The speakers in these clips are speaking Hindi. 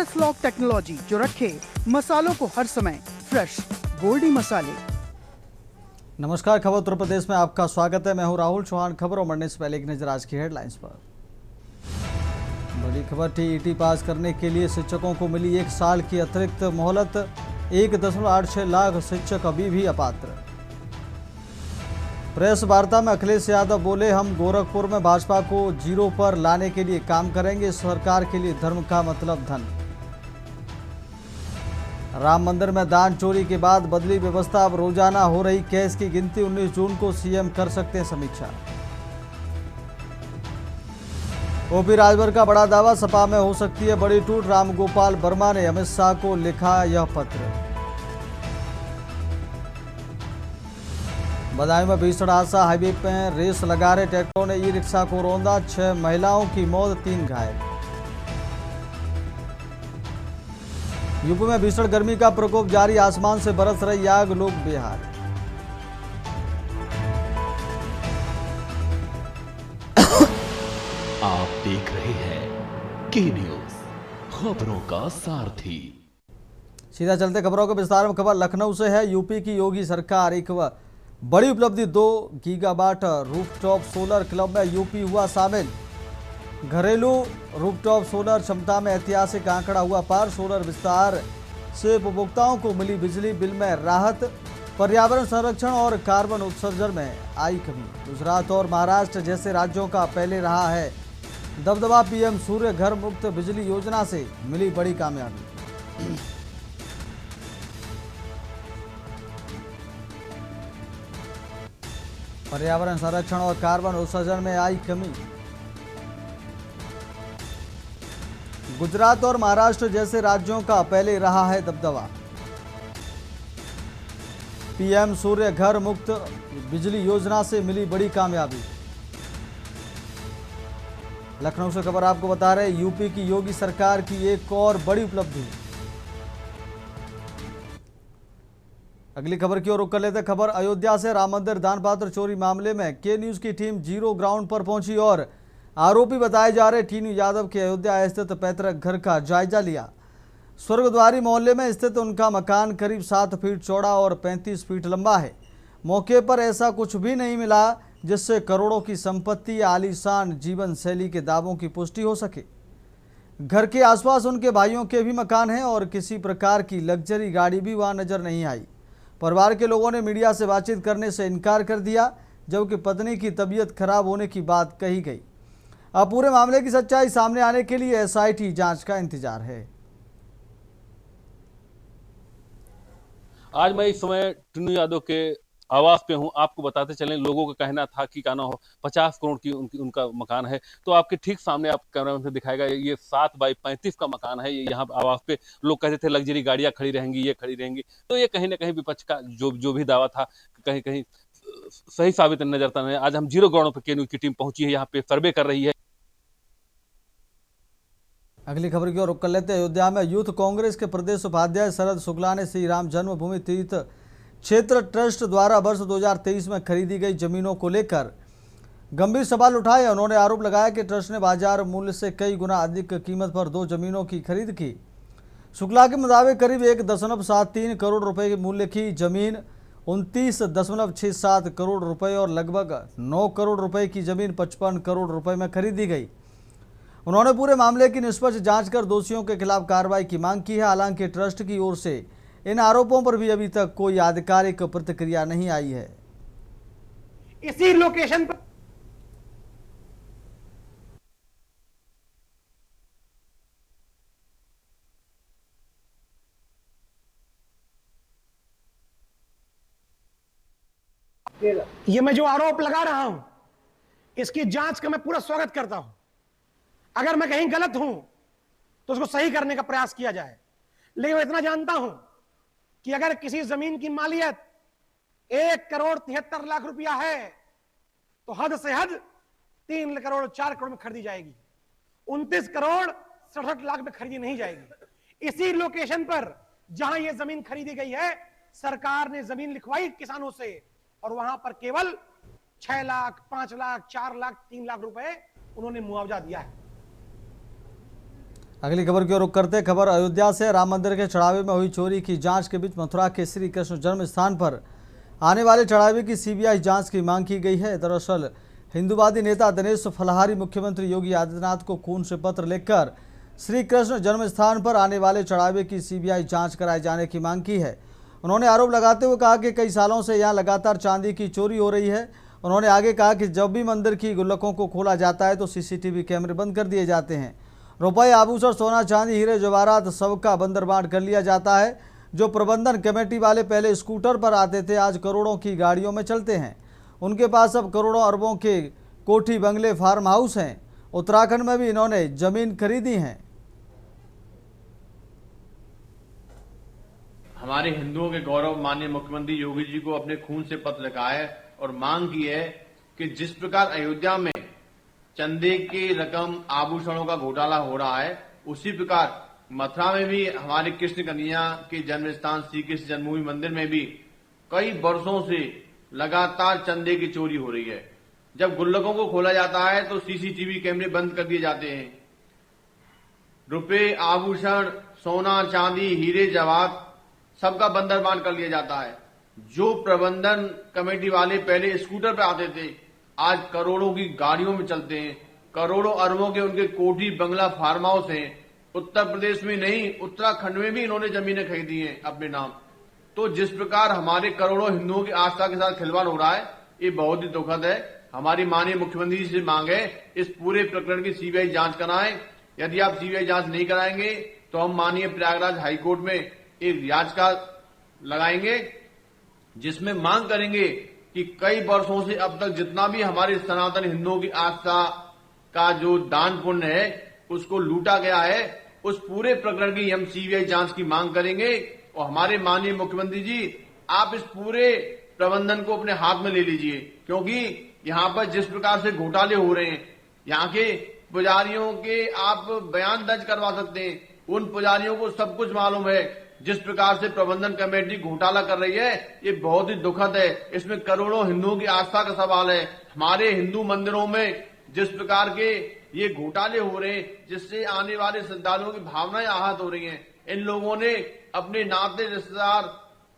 लॉक टेक्नोलॉजी जो रखे मसालों को हर समय फ्रेश। गोल्डी मसाले। नमस्कार, खबर उत्तर प्रदेश में आपका स्वागत है। मैं हूं राहुल चौहान। खबरों बढ़ने से पहले एक नजर आज की हेडलाइंस पर। बड़ी खबर, टीईटी पास करने के लिए शिक्षकों को मिली 1 साल की अतिरिक्त मोहलत। 1.86 लाख शिक्षक अभी भी अपात्र। प्रेस वार्ता में अखिलेश यादव बोले, हम गोरखपुर में भाजपा को 0 पर लाने के लिए काम करेंगे। सरकार के लिए धर्म का मतलब धन। राम मंदिर में दान चोरी के बाद बदली व्यवस्था। अब रोजाना हो रही केस की गिनती। 19 जून को सीएम कर सकते हैं समीक्षा। ओपी राजभर का बड़ा दावा, सपा में हो सकती है बड़ी टूट। रामगोपाल वर्मा ने अमित शाह को लिखा यह पत्र। बदायूं में भीषण हादसा, हाईवे पर रेस लगा रहे ट्रैक्टरों ने ई रिक्शा को रौंदा। 6 महिलाओं की मौत, 3 घायल। यूपी में भीषण गर्मी का प्रकोप जारी, आसमान से बरस रही आग, लोग बेहाल। आप देख रहे हैं के न्यूज, खबरों का सारथी। सीधा चलते खबरों के विस्तार में। खबर लखनऊ से है। यूपी की योगी सरकार एक बड़ी उपलब्धि, 2 गीगावाट रूफटॉप सोलर क्लब में यूपी हुआ शामिल। घरेलू रूफटॉप सोलर क्षमता में ऐतिहासिक आंकड़ा हुआ पार। सोलर विस्तार से उपभोक्ताओं को मिली बिजली बिल में राहत। पर्यावरण संरक्षण और कार्बन उत्सर्जन में आई कमी। गुजरात और महाराष्ट्र जैसे राज्यों का पहले रहा है दबदबा। पीएम सूर्य घर मुक्त बिजली योजना से मिली बड़ी कामयाबी। पर्यावरण संरक्षण और कार्बन उत्सर्जन में आई कमी। गुजरात और महाराष्ट्र जैसे राज्यों का पहले रहा है दबदबा। पीएम सूर्य घर मुक्त बिजली योजना से मिली बड़ी कामयाबी। लखनऊ से खबर आपको बता रहे, यूपी की योगी सरकार की एक और बड़ी उपलब्धि। अगली खबर की ओर रुख कर लेते। खबर अयोध्या से, राम मंदिर दान पात्र चोरी मामले में के न्यूज की टीम जीरो ग्राउंड पर पहुंची और आरोपी बताए जा रहे टीनू यादव के अयोध्या स्थित पैतृक घर का जायजा लिया। स्वर्गद्वारी मोहल्ले में स्थित उनका मकान करीब 7 फीट चौड़ा और 35 फीट लंबा है। मौके पर ऐसा कुछ भी नहीं मिला जिससे करोड़ों की संपत्ति या आलीशान जीवन शैली के दावों की पुष्टि हो सके। घर के आसपास उनके भाइयों के भी मकान हैं और किसी प्रकार की लग्जरी गाड़ी भी वहां नजर नहीं आई। परिवार के लोगों ने मीडिया से बातचीत करने से इनकार कर दिया, जबकि पत्नी की तबीयत खराब होने की बात कही गई। अब पूरे मामले की सच्चाई सामने आने के लिए एसआईटी जांच का इंतजार है। आज मैं इस समय टीनू यादव के आवास पे हूं। आपको बताते चलें, लोगों का कहना था कि क्या ना हो 50 करोड़ की उनका मकान है। तो आपके ठीक सामने आप कैमरा में दिखाएगा, ये 7 बाई 35 का मकान है। ये यहाँ आवास पे लोग कहते थे लग्जरी गाड़ियां खड़ी रहेंगी, ये खड़ी रहेंगी। तो ये कहीं ना कहीं विपक्ष का जो भी दावा था कहीं कहीं सही साबित नजर आता है। आज हम जीरो ग्राउंड पर के न्यूज की टीम पहुंची है, यहाँ पे सर्वे कर रही है। अगली खबर की ओर रुख कर लेते हैं। अयोध्या में यूथ कांग्रेस के प्रदेश उपाध्याय शरद शुक्ला ने श्री राम जन्मभूमि तीर्थ क्षेत्र ट्रस्ट द्वारा वर्ष 2023 में खरीदी गई जमीनों को लेकर गंभीर सवाल उठाए। उन्होंने आरोप लगाया कि ट्रस्ट ने बाजार मूल्य से कई गुना अधिक कीमत पर 2 जमीनों की खरीद की। शुक्ला के मुताबिक करीब 1.73 करोड़ रुपए के मूल्य की जमीन 29.67 करोड़ रुपए और लगभग 9 करोड़ रुपए की जमीन 55 करोड़ रुपए में खरीदी गई। उन्होंने पूरे मामले की निष्पक्ष जांच कर दोषियों के खिलाफ कार्रवाई की मांग की है। हालांकि ट्रस्ट की ओर से इन आरोपों पर भी अभी तक कोई आधिकारिक प्रतिक्रिया नहीं आई है। इसी लोकेशन पर ये मैं जो आरोप लगा रहा हूं, इसकी जांच का मैं पूरा स्वागत करता हूं। अगर मैं कहीं गलत हूं तो उसको सही करने का प्रयास किया जाए। लेकिन मैं इतना जानता हूं कि अगर किसी जमीन की मालियत 1.73 करोड़ रुपया है तो हद से हद 3 करोड़ 4 करोड़ में खरीदी जाएगी। 29 करोड़ 67 लाख में खरीदी नहीं जाएगी। इसी लोकेशन पर जहां यह जमीन खरीदी गई है, सरकार ने जमीन लिखवाई किसानों से और वहां पर केवल 6 लाख, 5 लाख, 4 लाख, 3 लाख रुपए उन्होंने मुआवजा दिया है। अगली खबर की ओर रुख करते खबर अयोध्या से। राम मंदिर के चढ़ावे में हुई चोरी की जांच के बीच मथुरा के श्री कृष्ण जन्म स्थान पर आने वाले चढ़ावे की सीबीआई जांच की मांग की गई है। दरअसल हिंदूवादी नेता दिनेश फलाहारी मुख्यमंत्री योगी आदित्यनाथ को खून से पत्र लिखकर श्री कृष्ण जन्म स्थान पर आने वाले चढ़ावे की सीबीआई जांच कराए जाने की मांग की है। उन्होंने आरोप लगाते हुए कहा कि कई सालों से यहां लगातार चांदी की चोरी हो रही है। उन्होंने आगे कहा कि जब भी मंदिर की गुल्लकों को खोला जाता है तो सीसीटीवी कैमरे बंद कर दिए जाते हैं। रुपये, आभूषण, सोना, चांदी, हीरे, जवाहरात सबका बंदरबांट कर लिया जाता है। जो प्रबंधन कमेटी वाले पहले स्कूटर पर आते थे, आज करोड़ों की गाड़ियों में चलते हैं। उनके पास अब करोड़ों अरबों के कोठी, बंगले, फार्म हाउस हैं। उत्तराखंड में भी इन्होंने जमीन खरीदी है। हमारे हिंदुओं के गौरव माननीय मुख्यमंत्री योगी जी को अपने खून से पत्र लिखा है और मांग की है कि जिस प्रकार अयोध्या में चंदे की रकम, आभूषणों का घोटाला हो रहा है, उसी प्रकार मथुरा में भी हमारे कृष्ण कन्हैया के जन्म स्थान श्री कृष्ण जन्मभूमि मंदिर में भी कई वर्षों से लगातार चंदे की चोरी हो रही है। जब गुल्लकों को खोला जाता है तो सीसीटीवी कैमरे बंद कर दिए जाते हैं। रुपए, आभूषण, सोना, चांदी, हीरे, जवाहरात सबका बंदरबांट कर लिया जाता है। जो प्रबंधन कमेटी वाले पहले स्कूटर पे आते थे, आज करोड़ों की गाड़ियों में चलते हैं। करोड़ों अरबों के उनके कोठी, बंगला, फार्म हाउस हैं। उत्तर प्रदेश में नहीं, उत्तराखंड में भी इन्होंने जमीनें खरीदी हैं अपने नाम। तो जिस प्रकार हमारे करोड़ों हिंदुओं की आस्था के साथ खिलवाड़ हो रहा है, ये बहुत ही दुखद है। हमारी माननीय मुख्यमंत्री जी से मांग है इस पूरे प्रकरण की सीबीआई जांच कराएं। यदि आप सीबीआई जांच नहीं कराएंगे तो हम माननीय प्रयागराज हाईकोर्ट में एक याचिका लगाएंगे, जिसमें मांग करेंगे कि कई वर्षों से अब तक जितना भी हमारे सनातन हिंदुओं की आस्था का जो दान पुण्य है उसको लूटा गया है, उस पूरे प्रकरण की हम सीबीआई जांच की मांग करेंगे। और हमारे माननीय मुख्यमंत्री जी, आप इस पूरे प्रबंधन को अपने हाथ में ले लीजिए, क्योंकि यहां पर जिस प्रकार से घोटाले हो रहे हैं, यहां के पुजारियों के आप बयान दर्ज करवा सकते हैं। उन पुजारियों को सब कुछ मालूम है। जिस प्रकार से प्रबंधन कमेटी घोटाला कर रही है, ये बहुत ही दुखद है। इसमें करोड़ों हिंदुओं की आस्था का सवाल है। हमारे हिंदू मंदिरों में जिस प्रकार के ये घोटाले हो रहे हैं, जिससे आने वाले श्रद्धालुओं की भावनाएं आहत हो रही हैं। इन लोगों ने अपने नाते, रिश्तेदार,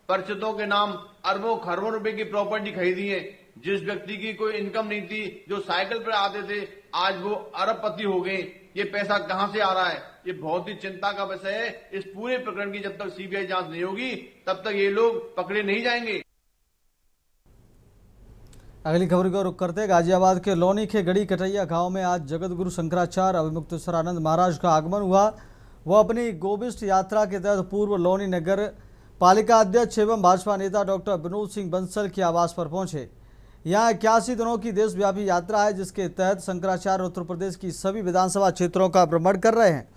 परिचितों के नाम अरबों खरबों रुपए की प्रॉपर्टी खरीदी है। जिस व्यक्ति की कोई इनकम नहीं थी, जो साइकिल पर आते थे, आज वो अरबपति हो गए। ये पैसा कहां से आ रहा है? ये बहुत ही चिंता का विषय है। इस पूरे प्रकरण की जब तक सीबीआई जांच नहीं होगी, तब तक ये लोग पकड़े नहीं जाएंगे। अगली खबर को रुख करते गाजियाबाद के लोनी के गढ़ी कटैया गांव में आज जगत गुरु शंकराचार्य अभिमुक्तेश्वरानंद महाराज का आगमन हुआ। वह अपनी गोविष्ट यात्रा के तहत पूर्व लोनी नगर पालिका अध्यक्ष एवं भाजपा नेता डॉक्टर विनोद सिंह बंसल के आवास पर पहुंचे। यहाँ 81 दिनों की देशव्यापी यात्रा है, जिसके तहत शंकराचार्य उत्तर प्रदेश की सभी विधानसभा क्षेत्रों का भ्रमण कर रहे हैं।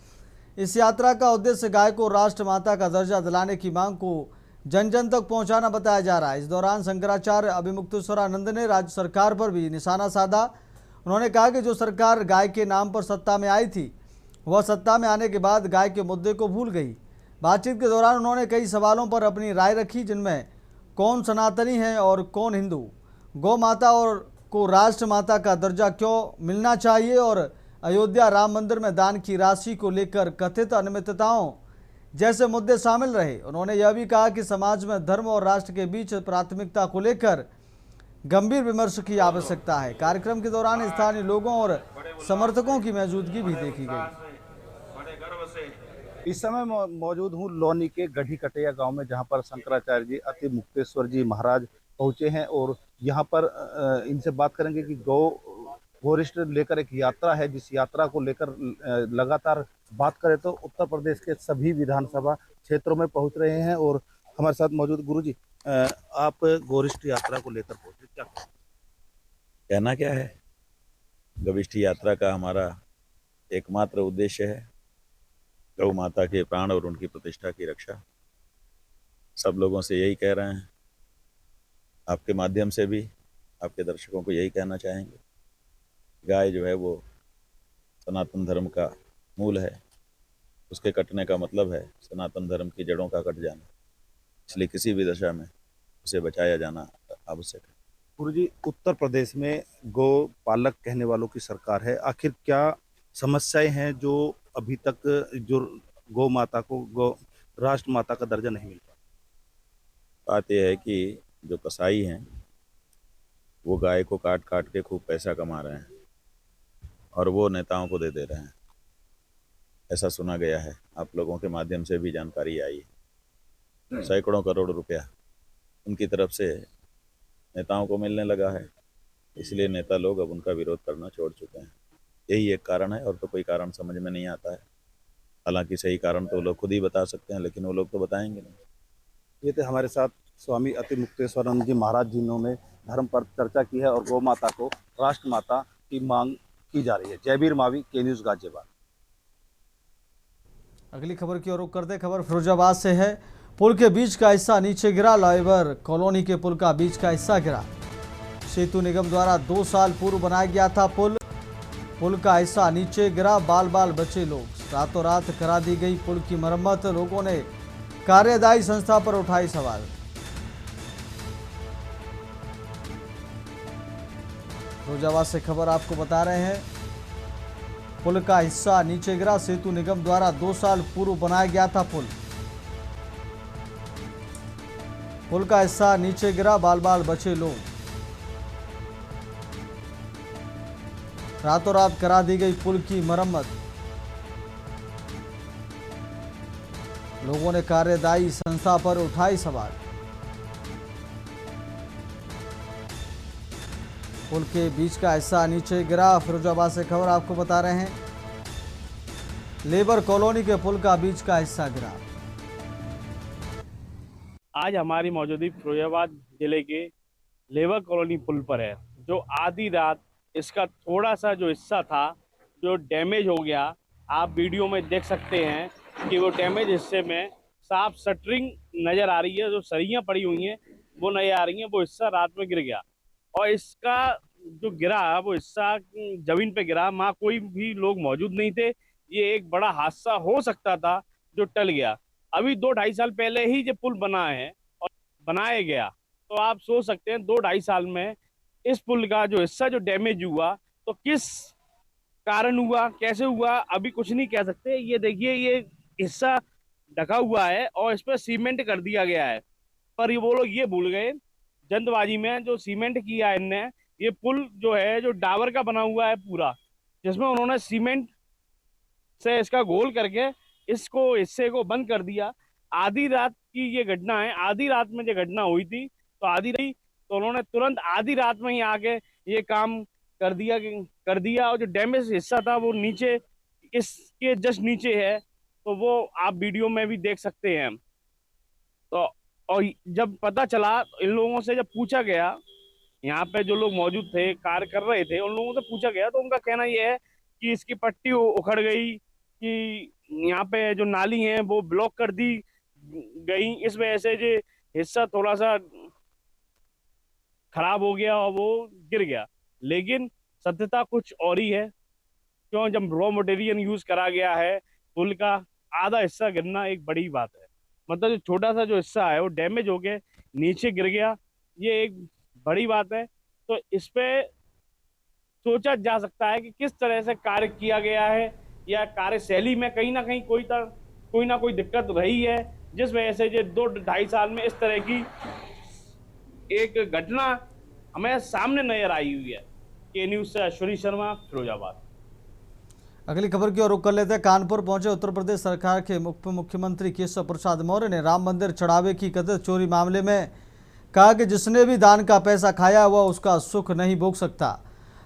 इस यात्रा का उद्देश्य गाय को राष्ट्रमाता का दर्जा दिलाने की मांग को जन जन तक पहुंचाना बताया जा रहा है। इस दौरान शंकराचार्य अभिमुक्तेश्वरानंद ने राज्य सरकार पर भी निशाना साधा। उन्होंने कहा कि जो सरकार गाय के नाम पर सत्ता में आई थी, वह सत्ता में आने के बाद गाय के मुद्दे को भूल गई। बातचीत के दौरान उन्होंने कई सवालों पर अपनी राय रखी, जिनमें कौन सनातनी है और कौन हिंदू, गौ माता और को राष्ट्रमाता का दर्जा क्यों मिलना चाहिए और अयोध्या राम मंदिर में दान की राशि को लेकर कथित अनियमितताओं जैसे मुद्दे शामिल रहे। उन्होंने यह भी कहा कि समाज में धर्म और राष्ट्र के बीच प्राथमिकता को लेकर गंभीर विमर्श की आवश्यकता है। कार्यक्रम के दौरान स्थानीय लोगों और समर्थकों की मौजूदगी भी देखी गई। इस समय मौजूद हूँ लोनी के गढ़ी कटैया गांव में, जहां पर शंकराचार्य जी अति मुक्तेश्वर जी महाराज पहुंचे हैं और यहां पर इनसे बात करेंगे कि गोरिष्ठ लेकर एक यात्रा है, जिस यात्रा को लेकर लगातार बात करें तो उत्तर प्रदेश के सभी विधानसभा क्षेत्रों में पहुंच रहे हैं। और हमारे साथ मौजूद गुरुजी, आप गोरिष्ठ यात्रा को लेकर पहुंचे, क्या कहना क्या है? गोरिष्ठ यात्रा का हमारा एकमात्र उद्देश्य है गौ माता के प्राण और उनकी प्रतिष्ठा की रक्षा। सब लोगों से यही कह रहे हैं, आपके माध्यम से भी आपके दर्शकों को यही कहना चाहेंगे, गाय जो है वो सनातन धर्म का मूल है। उसके कटने का मतलब है सनातन धर्म की जड़ों का कट जाना। इसलिए किसी भी दशा में उसे बचाया जाना आवश्यक है। गुरुजी, उत्तर प्रदेश में गौ पालक कहने वालों की सरकार है, आखिर क्या समस्याएं हैं जो अभी तक जो गौ माता को गौ राष्ट्र माता का दर्जा नहीं मिल पाया। बात यह है कि जो कसाई हैं वो गाय को काट काट के खूब पैसा कमा रहे हैं और वो नेताओं को दे रहे हैं, ऐसा सुना गया है। आप लोगों के माध्यम से भी जानकारी आई है। सैकड़ों करोड़ रुपया उनकी तरफ से नेताओं को मिलने लगा है, इसलिए नेता लोग अब उनका विरोध करना छोड़ चुके हैं। यही एक कारण है, और तो कोई कारण समझ में नहीं आता है। हालांकि सही कारण तो लोग खुद ही बता सकते हैं, लेकिन वो लोग तो बताएंगे नहीं। ये थे हमारे साथ स्वामी अति मुक्तेश्वरानंद जी महाराज, जिन्होंने धर्म पर चर्चा की है और गौ माता को राष्ट्र माता की मांग की जा रही है। जयवीर मावी, के न्यूज़ गाजियाबाद। अगली खबर की ओर रुख करते, खबर फिरोजाबाद से है। पुल के बीच का हिस्सा नीचे गिरा। लाइवर कॉलोनी के पुल का बीच का हिस्सा गिरा। सेतु निगम द्वारा 2 साल पूर्व बनाया गया था पुल का हिस्सा नीचे गिरा। बाल बाल बचे लोग। रातों रात करा दी गई पुल की मरम्मत। लोगों ने कार्यदायी संस्था पर उठाई सवाल। फिरोजाबाद से खबर आपको बता रहे हैं। पुल का हिस्सा नीचे गिरा। सेतु निगम द्वारा 2 साल पूर्व बनाया गया था पुल का हिस्सा नीचे गिरा। बाल बाल बचे लोग। रातों रात करा दी गई पुल की मरम्मत। लोगों ने कार्यदायी संस्था पर उठाई सवाल। पुल के बीच का हिस्सा नीचे गिरा। फिरोजाबाद से खबर आपको बता रहे हैं। लेबर कॉलोनी के पुल का बीच का हिस्सा गिरा। आज हमारी मौजूदगी फिरोजाबाद जिले के लेबर कॉलोनी पुल पर है, जो आधी रात इसका थोड़ा सा जो हिस्सा था जो डैमेज हो गया। आप वीडियो में देख सकते हैं कि वो डैमेज हिस्से में साफ शटरिंग नज़र आ रही है, जो सरियाँ पड़ी हुई हैं वो नज़र आ रही हैं। वो हिस्सा रात में गिर गया और इसका जो गिरा वो हिस्सा जमीन पे गिरा। वहाँ कोई भी लोग मौजूद नहीं थे। ये एक बड़ा हादसा हो सकता था जो टल गया। अभी 2-2.5 साल पहले ही ये पुल बना है और बनाया गया, तो आप सोच सकते हैं 2-2.5 साल में इस पुल का जो हिस्सा जो डैमेज हुआ तो किस कारण हुआ, कैसे हुआ, अभी कुछ नहीं कह सकते। ये देखिए, ये हिस्सा ढका हुआ है और इस पर सीमेंट कर दिया गया है, पर ये वो लोग ये भूल गए जल्दबाजी में जो सीमेंट किया है इनने। ये पुल जो है जो डाबर का बना हुआ है पूरा, जिसमें उन्होंने सीमेंट से इसका गोल करके इसको हिस्से को बंद कर दिया। आधी रात की ये घटना है। आधी रात में ये घटना हुई थी तो उन्होंने तुरंत आधी रात में ही आके ये काम कर दिया और जो डैमेज हिस्सा था वो नीचे इसके जस्ट नीचे है, तो वो आप वीडियो में भी देख सकते हैं। तो और जब पता चला तो इन लोगों से जब पूछा गया, यहाँ पे जो लोग मौजूद थे कार्य कर रहे थे, उन लोगों से पूछा गया तो उनका कहना यह है कि इसकी पट्टी उखड़ गई, कि यहाँ पे जो नाली है वो ब्लॉक कर दी गई, इस वजह से जो हिस्सा थोड़ा सा खराब हो गया और वो गिर गया। लेकिन सत्यता कुछ और ही है, क्यों जब रॉ मटेरियल यूज करा गया है पुल का आधा हिस्सा गिरना एक बड़ी बात है। मतलब जो छोटा सा जो हिस्सा है वो डैमेज हो के नीचे गिर गया, ये एक बड़ी बात है। तो इस पे सोचा जा सकता है कि किस तरह से कार्य किया गया है या कार्यशैली में कहीं ना कहीं कोई ना कोई दिक्कत रही है, जिस वजह से ये 2-2.5 साल में इस तरह की एक घटना हमें सामने नजर आई हुई है। के न्यूज़ से अश्विनी शर्मा, फिरोजाबाद। अगली खबर की ओर रुख कर लेते हैं। कानपुर पहुंचे उत्तर प्रदेश सरकार के उप मुख्यमंत्री केशव प्रसाद मौर्य ने राम मंदिर चढ़ावे की कथित चोरी मामले में कहा कि जिसने भी दान का पैसा खाया हुआ उसका सुख नहीं भोग सकता।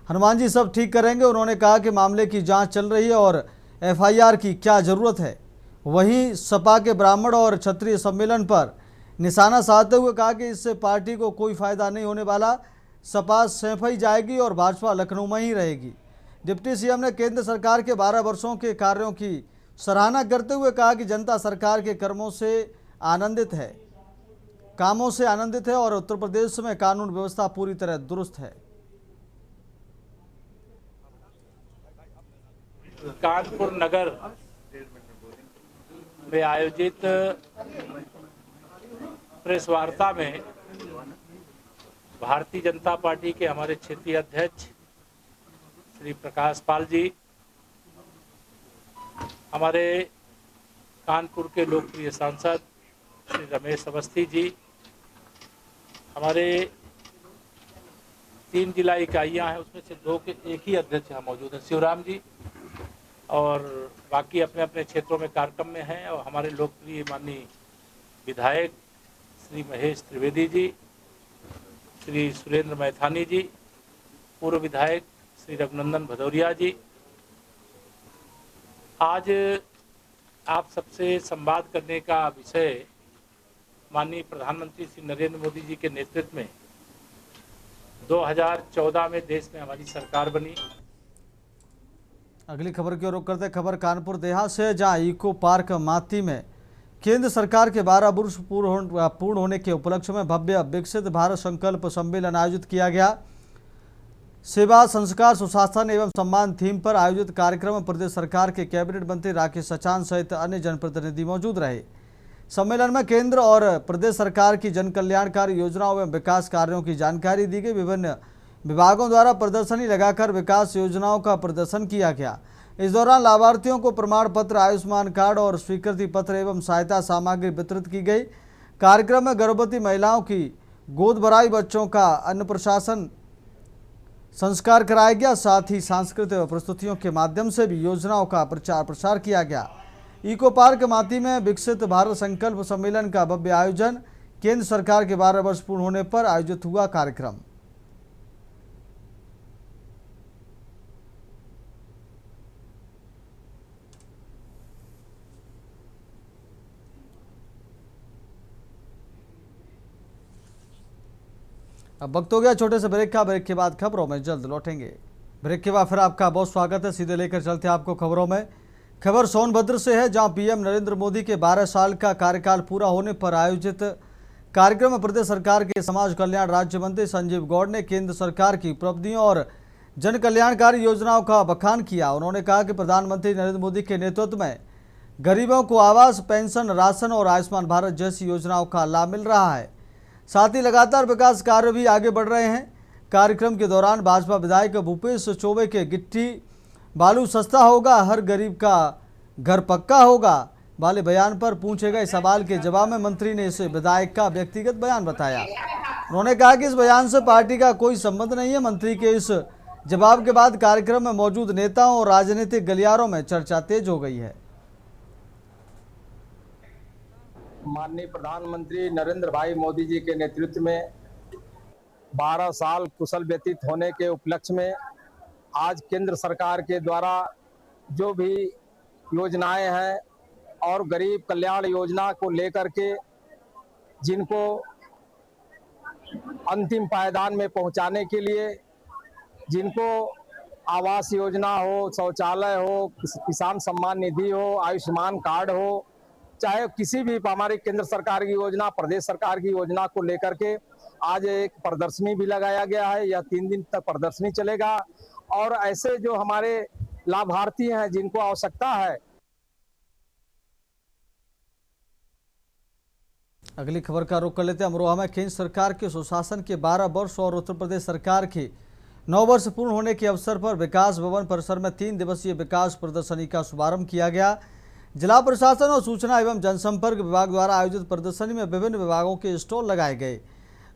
हनुमान जी सब ठीक करेंगे। उन्होंने कहा कि मामले की जांच चल रही है और एफआईआर की क्या जरूरत है। वहीं सपा के ब्राह्मण और क्षत्रिय सम्मेलन पर निशाना साधते हुए कहा कि इससे पार्टी को कोई फायदा नहीं होने वाला। सपा सैंफई जाएगी और भाजपा लखनऊ में ही रहेगी। डिप्टी सीएम ने केंद्र सरकार के 12 वर्षों के कार्यों की सराहना करते हुए कहा कि जनता सरकार के कामों से आनंदित है और उत्तर प्रदेश में कानून व्यवस्था पूरी तरह दुरुस्त है। कानपुर नगर में आयोजित प्रेस वार्ता में भारतीय जनता पार्टी के हमारे क्षेत्रीय अध्यक्ष श्री प्रकाश पाल जी हमारे कानपुर के लोकप्रिय सांसद श्री रमेश अवस्थी जी, हमारे 3 जिला इकाइयाँ हैं, उसमें से 2 के एक ही अध्यक्ष यहाँ मौजूद हैं, शिवराम जी, और बाकी अपने अपने क्षेत्रों में कार्यक्रम में हैं। और हमारे लोकप्रिय माननीय विधायक श्री महेश त्रिवेदी जी, श्री सुरेंद्र मैथानी जी, पूर्व विधायक श्री रघुनंदन भदौरिया जी। आज आप सबसे संवाद करने का विषय माननीय प्रधानमंत्री श्री नरेंद्र मोदी जी के नेतृत्व में 2014 में देश में हमारी सरकार बनी। अगली खबर की ओर रुख करते खबर कानपुर देहात से, जहां इको पार्क माती में केंद्र सरकार के 12 वर्ष पूर्ण होने के उपलक्ष्य में भव्य विकसित भारत संकल्प सम्मेलन आयोजित किया गया। सेवा, संस्कार, सुशासन एवं सम्मान थीम पर आयोजित कार्यक्रम में प्रदेश सरकार के कैबिनेट मंत्री राकेश सचान सहित अन्य जनप्रतिनिधि मौजूद रहे। सम्मेलन में केंद्र और प्रदेश सरकार की जन कल्याणकारी योजनाओं एवं विकास कार्यों की जानकारी दी गई। विभिन्न विभागों द्वारा प्रदर्शनी लगाकर विकास योजनाओं का प्रदर्शन किया गया। इस दौरान लाभार्थियों को प्रमाण पत्र, आयुष्मान कार्ड और स्वीकृति पत्र एवं सहायता सामग्री वितरित की गई। कार्यक्रम में गर्भवती महिलाओं की गोद भराई, बच्चों का अन्नप्राशन संस्कार कराया गया। साथ ही सांस्कृतिक प्रस्तुतियों के माध्यम से भी योजनाओं का प्रचार प्रसार किया गया। इको पार्क माती में विकसित भारत संकल्प सम्मेलन का भव्य आयोजन, केंद्र सरकार के 12 वर्ष पूर्ण होने पर आयोजित हुआ कार्यक्रम। अब वक्त हो गया छोटे से ब्रेक का। ब्रेक के बाद खबरों में जल्द लौटेंगे। ब्रेक के बाद फिर आपका बहुत स्वागत है। सीधे लेकर चलते हैं आपको खबरों में। खबर सोनभद्र से है, जहां पीएम नरेंद्र मोदी के 12 साल का कार्यकाल पूरा होने पर आयोजित कार्यक्रम में प्रदेश सरकार के समाज कल्याण राज्य मंत्री संजीव गौड़ ने केंद्र सरकार की उपलब्धियों और जन कल्याणकारी योजनाओं का बखान किया। उन्होंने कहा कि प्रधानमंत्री नरेंद्र मोदी के नेतृत्व में गरीबों को आवास, पेंशन, राशन और आयुष्मान भारत जैसी योजनाओं का लाभ मिल रहा है। साथ ही लगातार विकास कार्य भी आगे बढ़ रहे हैं। कार्यक्रम के दौरान भाजपा विधायक भूपेश चौबे के गिट्टी बालू सस्ता होगा, हर गरीब का घर पक्का होगा वाले बयान पर पूछे गए सवाल के जवाब में मंत्री ने इस विधायक का व्यक्तिगत बयान बताया। उन्होंने कहा कि इस बयान से पार्टी का कोई संबंध नहीं है। मंत्री के इस जवाब के बाद कार्यक्रम में मौजूद नेताओं और राजनीतिक गलियारों में चर्चा तेज हो गई है। माननीय प्रधानमंत्री नरेंद्र भाई मोदी जी के नेतृत्व में 12 साल कुशल व्यतीत होने के उपलक्ष्य में आज केंद्र सरकार के द्वारा जो भी योजनाएं हैं और गरीब कल्याण योजना को लेकर के जिनको अंतिम पायदान में पहुंचाने के लिए, जिनको आवास योजना हो, शौचालय हो, किसान सम्मान निधि हो, आयुष्मान कार्ड हो, चाहे किसी भी हमारे केंद्र सरकार की योजना, प्रदेश सरकार की योजना को लेकर के आज एक प्रदर्शनी भी लगाया गया है। यह 3 दिन तक प्रदर्शनी चलेगा और ऐसे जो हमारे लाभार्थी हैं जिनको आवश्यकता है। अगली खबर का रुख कर लेते हैं। अमरोहा में केंद्र सरकार के सुशासन के 12 वर्ष और उत्तर प्रदेश सरकार के 9 वर्ष पूर्ण होने के अवसर पर विकास भवन परिसर में 3 दिवसीय विकास प्रदर्शनी का शुभारंभ किया गया। जिला प्रशासन और सूचना एवं जनसंपर्क विभाग द्वारा आयोजित प्रदर्शनी में विभिन्न विभागों के स्टॉल लगाए गए,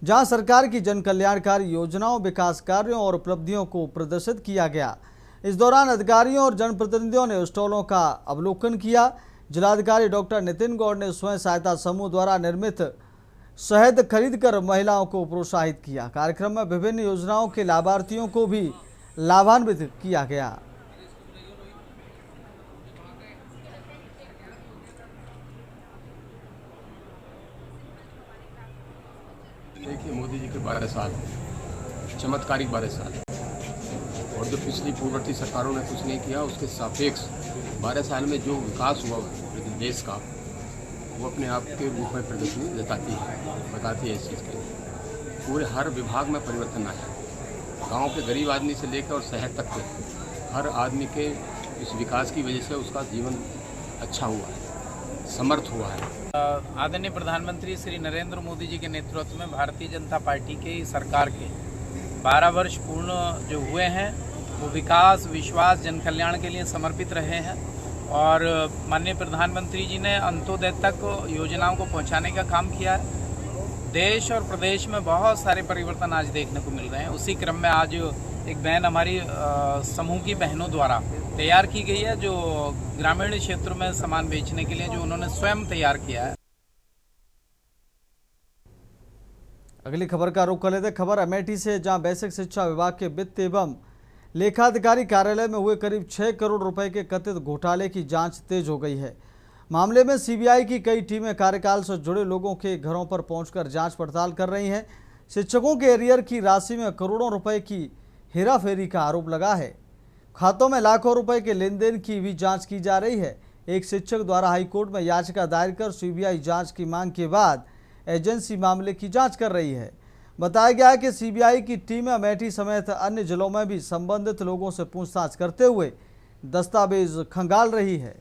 जहां सरकार की जन कल्याणकारी योजनाओं, विकास कार्यों और उपलब्धियों को प्रदर्शित किया गया। इस दौरान अधिकारियों और जनप्रतिनिधियों ने स्टॉलों का अवलोकन किया। जिलाधिकारी डॉक्टर नितिन गौड़ ने स्वयं सहायता समूह द्वारा निर्मित शहद खरीदकर महिलाओं को प्रोत्साहित किया। कार्यक्रम में विभिन्न योजनाओं के लाभार्थियों को भी लाभान्वित किया गया। देखिए, मोदी जी के 12 साल चमत्कारिक 12 साल और जो पिछली पूर्ववर्ती सरकारों ने कुछ नहीं किया, उसके सापेक्ष 12 साल में जो विकास हुआ देश का, वो अपने आप के रूप में प्रदर्शनी बताती है इस चीज़ के। पूरे हर विभाग में परिवर्तन आया। गांव के गरीब आदमी से लेकर और शहर तक के हर आदमी के इस विकास की वजह से उसका जीवन अच्छा हुआ है, समर्थ हुआ है। आदरणीय प्रधानमंत्री श्री नरेंद्र मोदी जी के नेतृत्व में भारतीय जनता पार्टी की सरकार के 12 वर्ष पूर्ण जो हुए हैं, वो विकास, विश्वास, जन कल्याण के लिए समर्पित रहे हैं। और माननीय प्रधानमंत्री जी ने अंत्योदय तक योजनाओं को पहुंचाने का काम किया है। देश और प्रदेश में बहुत सारे परिवर्तन आज देखने को मिल रहे हैं। उसी क्रम में आज एक वैन हमारी समूह की बहनों द्वारा तैयार की गई है, जो ग्रामीण क्षेत्र में सामान बेचने के लिए जो उन्होंने स्वयं तैयार किया है। अगली खबर का रुख कर लेते। खबर अमेठी से, जहां बेसिक शिक्षा विभाग के वित्त एवं लेखाधिकारी कार्यालय में हुए करीब 6 करोड़ रुपए के कथित घोटाले की जांच तेज हो गई है। मामले में सीबीआई की कई टीमें कार्यकाल से जुड़े लोगों के घरों पर पहुंचकर जांच पड़ताल कर रही हैं। शिक्षकों के एरियर की राशि में करोड़ों रुपए की हेराफेरी का आरोप लगा है। खातों में लाखों रुपए के लेन देन की भी जांच की जा रही है। एक शिक्षक द्वारा हाईकोर्ट में याचिका दायर कर सीबीआई जांच की मांग के बाद एजेंसी मामले की जांच कर रही है। बताया गया है कि सीबीआई की टीम अमेठी समेत अन्य जिलों में भी संबंधित लोगों से पूछताछ करते हुए दस्तावेज खंगाल रही है।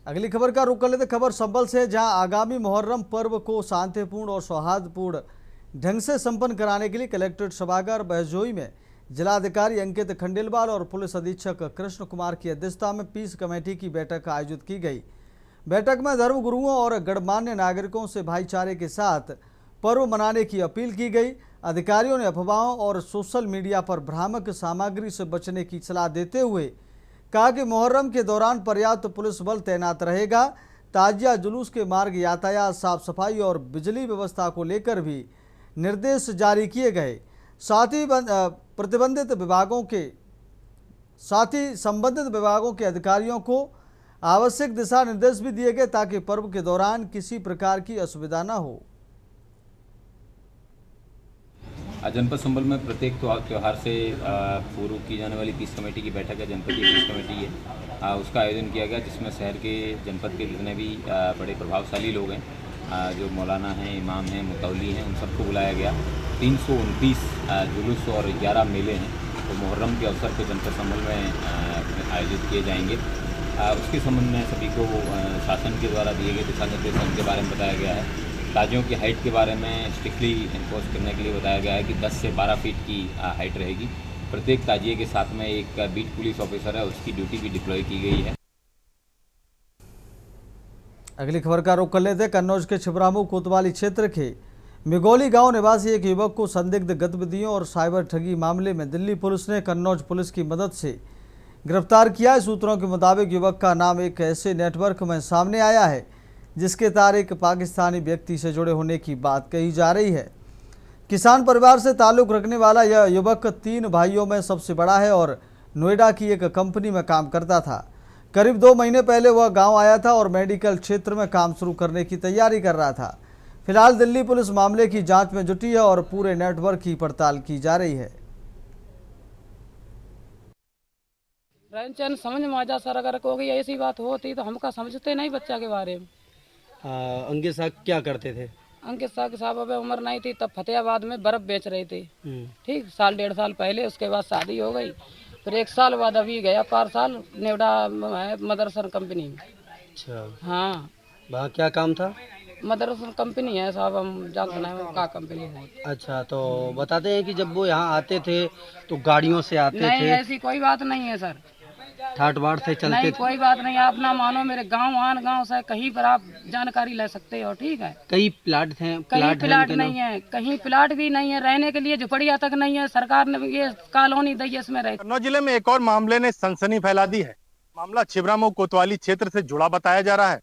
अगली खबर का रुख कर लेते। खबर संभल से, जहां आगामी मुहर्रम पर्व को शांतिपूर्ण और सौहार्दपूर्ण ढंग से संपन्न कराने के लिए कलेक्ट्रेट सभागार बहजोई में जिलाधिकारी अंकित खंडेलवाल और पुलिस अधीक्षक कृष्ण कुमार की अध्यक्षता में पीस कमेटी की बैठक आयोजित की गई। बैठक में धर्मगुरुओं और गणमान्य नागरिकों से भाईचारे के साथ पर्व मनाने की अपील की गई। अधिकारियों ने अफवाहों और सोशल मीडिया पर भ्रामक सामग्री से बचने की सलाह देते हुए कहा कि मुहर्रम के दौरान पर्याप्त पुलिस बल तैनात रहेगा। ताजिया जुलूस के मार्ग यातायात, साफ सफाई और बिजली व्यवस्था को लेकर भी निर्देश जारी किए गए। साथ ही संबंधित विभागों के अधिकारियों को आवश्यक दिशा निर्देश भी दिए गए ताकि पर्व के दौरान किसी प्रकार की असुविधा न हो। जनपद संभल में प्रत्येक त्यौहार से पूर्व की जाने वाली पीस कमेटी की बैठक है, जनपद की पीस कमेटी है, उसका आयोजन किया गया, जिसमें शहर के जनपद के जितने भी बड़े प्रभावशाली लोग हैं, जो मौलाना हैं, इमाम हैं, मुतौली हैं, उन सबको बुलाया गया। 329 जुलूस और 11 मेले हैं, तो मुहर्रम के अवसर पर जनपद संभल में आयोजित किए जाएंगे। उसके संबंध में सभी को शासन के द्वारा दिए गए दिशा निर्देश उनके बारे में बताया गया है। ताजियों की हाइट के बारे में स्ट्रिक्टली इन्फोर्स करने के लिए बताया गया है कि 10 से 12 फीट की हाइट रहेगी। प्रत्येक ताजिए के साथ में एक बीट पुलिस ऑफिसर है, उसकी ड्यूटी भी डिप्लॉय की गई है। अगली खबर का रुख कर लेते। कन्नौज के छिबरामऊ कोतवाली क्षेत्र के मिगोली गांव निवासी एक युवक को संदिग्ध गतिविधियों और साइबर ठगी मामले में दिल्ली पुलिस ने कन्नौज पुलिस की मदद से गिरफ्तार किया है। सूत्रों के मुताबिक युवक का नाम एक ऐसे नेटवर्क में सामने आया है जिसके तार एक पाकिस्तानी व्यक्ति से जुड़े होने की बात कही जा रही है। किसान परिवार से ताल्लुक़ रखने वाला यह युवक 3 भाइयों में सबसे बड़ा है और नोएडा की एक कंपनी में काम करता था। करीब 2 महीने पहले वह गांव आया था और मेडिकल क्षेत्र में काम शुरू करने की तैयारी कर रहा था। फिलहाल दिल्ली पुलिस मामले की जांच में जुटी है और पूरे नेटवर्क की पड़ताल की जा रही है। रहन सहन समझ में आ जा सर, अगर कोई ऐसी बात होती तो हमका समझते नहीं बच्चा के बारे में। अंकित साहब क्या करते थे? अंकित साहब अबे उम्र नहीं थी तब फतेहाबाद में बर्फ बेच रहे थे, ठीक, 1.5 साल पहले। उसके बाद शादी हो गई, फिर 1 साल बाद अभी गया 5 साल नोएडा मदरसन कंपनी में। अच्छा, हाँ। वहाँ क्या काम था? मदरसन कंपनी है साहब, हम जानते नहीं क्या कंपनी है। अच्छा, तो बताते हैं कि जब वो यहाँ आते थे तो गाड़ियों से आते नहीं, थे? ऐसी कोई बात नहीं है सर, ठाट बाट से चलते नहीं, थे? कोई बात नहीं। आप ना मानो, मेरे गांव से कहीं पर आप जानकारी ले सकते हो, ठीक है। कई प्लाट थे? कहीं प्लाट नहीं है, कहीं प्लाट भी नहीं है, रहने के लिए झुपड़िया तक नहीं है। सरकार ने ये कॉलोनी दी है, इसमें रहे। कन्नौज जिले में एक और मामले ने सनसनी फैला दी है। मामला छिबरामऊ कोतवाली क्षेत्र से जुड़ा बताया जा रहा है।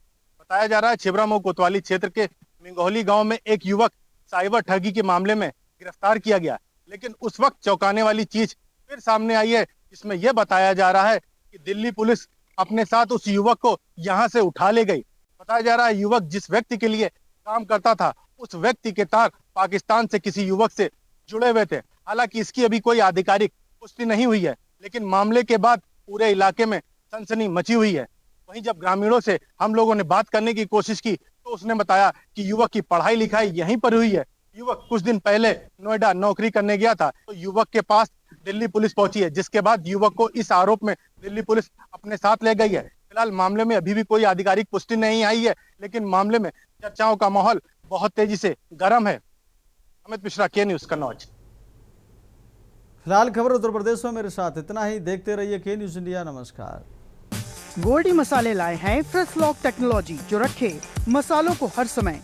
छिबरामऊ कोतवाली क्षेत्र के मिंगोली गांव में एक युवक साइबर ठगी के मामले में गिरफ्तार किया गया, लेकिन उस वक्त चौंकाने वाली चीज फिर सामने आई है, जिसमें यह बताया जा रहा है कि दिल्ली पुलिस अपने साथ उस युवक को यहां से उठा ले गई। बताया जा रहा है युवक जिस व्यक्ति के लिए काम करता था, उस व्यक्ति के तार पाकिस्तान से किसी युवक से जुड़े हुए थे। हालांकि इसकी अभी कोई आधिकारिक पुष्टि नहीं हुई है, लेकिन मामले के बाद पूरे इलाके में सनसनी मची हुई है। वहीं जब ग्रामीणों से हम लोगों ने बात करने की कोशिश की तो उसने बताया कि युवक की पढ़ाई लिखाई यहीं पर हुई है। युवक कुछ दिन पहले नोएडा नौकरी करने गया था, तो युवक के पास दिल्ली पुलिस पहुंची है, जिसके बाद युवक को इस आरोप में दिल्ली पुलिस अपने साथ ले गई है। फिलहाल मामले में अभी भी कोई आधिकारिक पुष्टि नहीं आई है, लेकिन मामले में चर्चाओं का माहौल बहुत तेजी से गर्म है। अमित मिश्रा, के न्यूज कन्नौज। फिलहाल खबर उत्तर प्रदेश में मेरे साथ इतना ही। देखते रहिए के न्यूज इंडिया। नमस्कार। गोल्डी मसाले लाए हैं फ्रेश लॉक टेक्नोलॉजी, जो रखे मसालों को हर समय